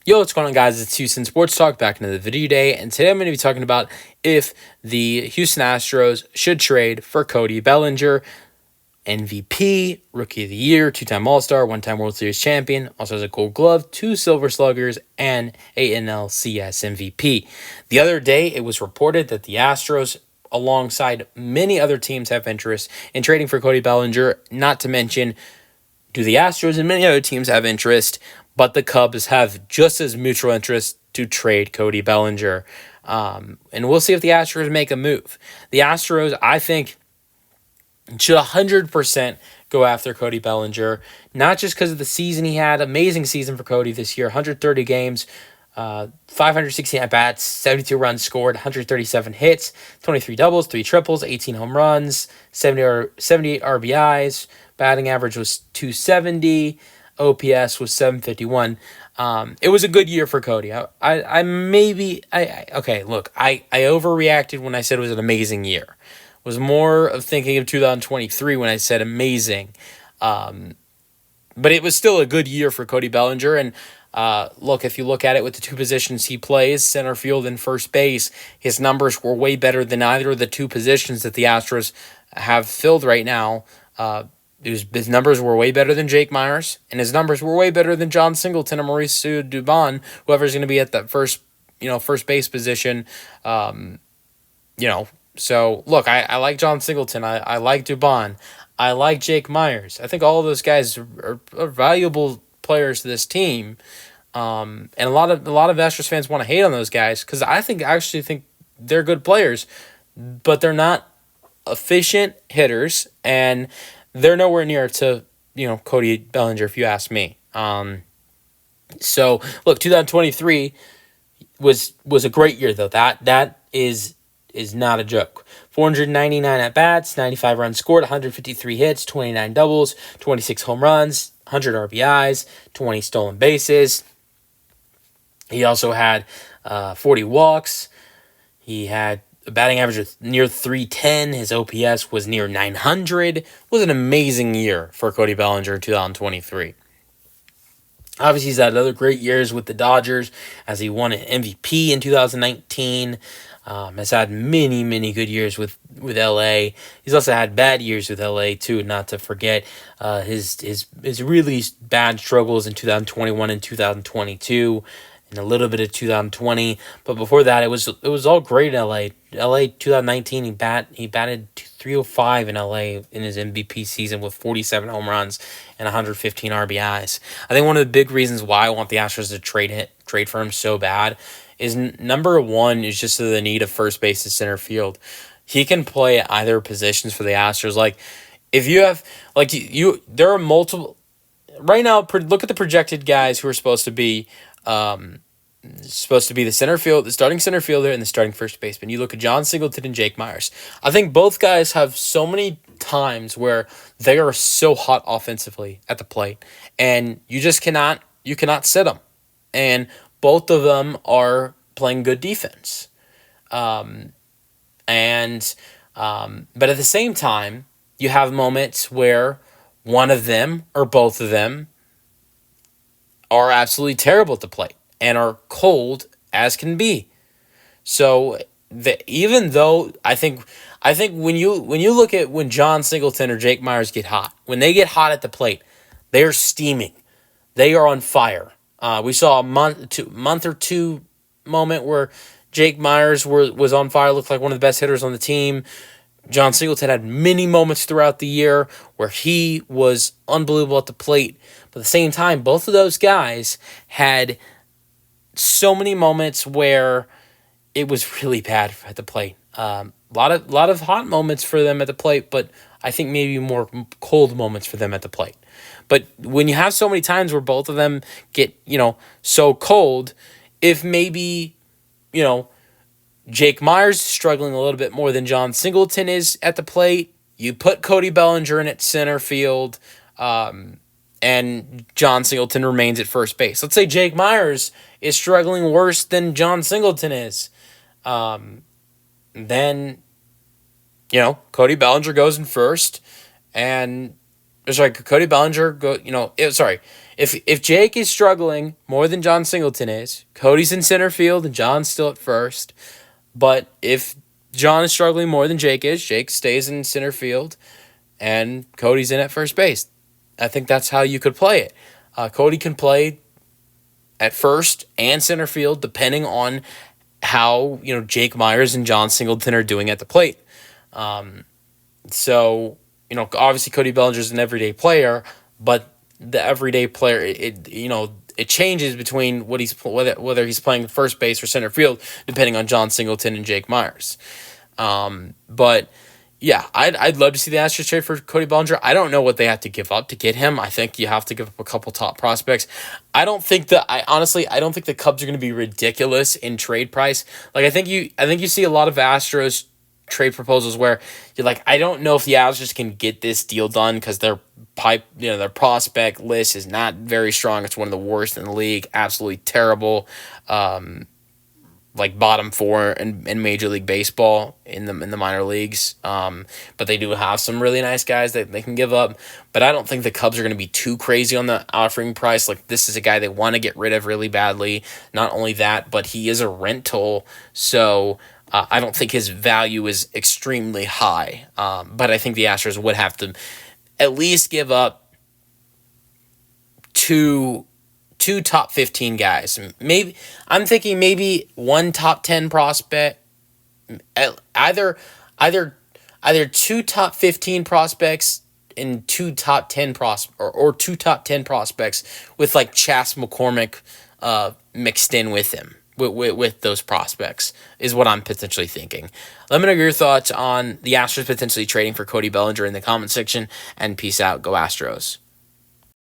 Yo, what's going on, guys? It's Houston Sports Talk back into the video today, and today I'm going to be talking about if the Houston Astros should trade for Cody Bellinger, MVP, Rookie of the Year, two-time All-Star, one-time World Series champion, also has a Gold Glove, two Silver Sluggers, and a NLCS MVP. The other day, it was reported that the Astros, alongside many other teams, have interest in trading for Cody Bellinger, not to mention do the Astros and many other teams have interest, but the Cubs have just as mutual interest to trade Cody Bellinger. And we'll see if the Astros make a move. The Astros, I think, should 100% go after Cody Bellinger, not just because of the season he had. Amazing season for Cody this year, 130 games, 516 at-bats, 72 runs scored, 137 hits, 23 doubles, 3 triples, 18 home runs, 78 RBIs. Batting average was 270. OPS was 751. It was a good year for Cody. I overreacted when I said it was an amazing year. It was more of thinking of 2023 when I said amazing. But it was still a good year for Cody Bellinger. And if you look at it with the two positions he plays, center field and first base, his numbers were way better than either of the two positions that the Astros have filled right now. His numbers were way better than Jake Myers, and his numbers were way better than John Singleton and Mauricio Dubon, whoever's going to be at that first base position. So look, I like John Singleton. I like Dubon. I like Jake Myers. I think all of those guys are valuable players to this team. And a lot of Astros fans want to hate on those guys because I actually think they're good players, but they're not efficient hitters, and they're nowhere near to, Cody Bellinger, if you ask me. So look, 2023 was a great year though. That is not a joke. 499 at bats, 95 runs scored, 153 hits, 29 doubles, 26 home runs, 100 RBIs, 20 stolen bases. He also had 40 walks. He had a batting average of near 310. His OPS was near 900. It was an amazing year for Cody Bellinger in 2023. Obviously, he's had other great years with the Dodgers as he won an MVP in 2019. Has had many, many good years with LA. He's also had bad years with LA too, not to forget his really bad struggles in 2021 and 2022. And a little bit of 2020, but before that, it was all great in LA. LA 2019, he batted 305 in LA in his MVP season with 47 home runs and 115 RBIs. I think one of the big reasons why I want the Astros to trade for him so bad is number one is just the need of first base and center field. He can play either positions for the Astros. Like if you have there are multiple right now. Look at the projected guys who are supposed to be the starting center fielder and the starting first baseman. You look at John Singleton and Jake Myers. I think both guys have so many times where they are so hot offensively at the plate, and you cannot sit them. And both of them are playing good defense. But at the same time, you have moments where one of them or both of them are absolutely terrible at the plate and are cold as can be. So even though I think when you look at when John Singleton or Jake Myers get hot, when they get hot at the plate, they are steaming, they are on fire. We saw a month or two moment where Jake Myers was on fire, looked like one of the best hitters on the team. John Singleton had many moments throughout the year where he was unbelievable at the plate. But at the same time, both of those guys had so many moments where it was really bad at the plate. A lot of hot moments for them at the plate, but I think maybe more cold moments for them at the plate. But when you have so many times where both of them get, so cold, if maybe, Jake Myers is struggling a little bit more than John Singleton is at the plate, you put Cody Bellinger in at center field, and John Singleton remains at first base. Let's say Jake Myers is struggling worse than John Singleton is. Then, Cody Bellinger goes in first, and sorry, could Cody Bellinger go? If Jake is struggling more than John Singleton is, Cody's in center field and John's still at first. But if John is struggling more than Jake is, Jake stays in center field, and Cody's in at first base. I think that's how you could play it. Cody can play at first and center field depending on how Jake Myers and John Singleton are doing at the plate. So obviously Cody Bellinger is an everyday player, but the everyday player it changes between whether he's playing first base or center field depending on John Singleton and Jake Myers. But yeah, I'd love to see the Astros trade for Cody Bellinger. I don't know what they have to give up to get him. I think you have to give up a couple top prospects. I don't think the Cubs are going to be ridiculous in trade price. Like I think you see a lot of Astros trade proposals where you're like, I don't know if the Astros can get this deal done because their prospect list is not very strong. It's one of the worst in the league. Absolutely terrible. Like bottom 4 in Major League Baseball in the minor leagues. But they do have some really nice guys that they can give up. But I don't think the Cubs are going to be too crazy on the offering price. Like this is a guy they want to get rid of really badly. Not only that, but he is a rental. So I don't think his value is extremely high. But I think the Astros would have to at least give up two top 15 guys. Maybe I'm thinking maybe one top 10 prospect, either two top 15 prospects and two top 10 or two top 10 prospects with like Chas McCormick mixed in with him. With those prospects is what I'm potentially thinking. Let me know your thoughts on the Astros potentially trading for Cody Bellinger in the comment section, and peace out. Go Astros.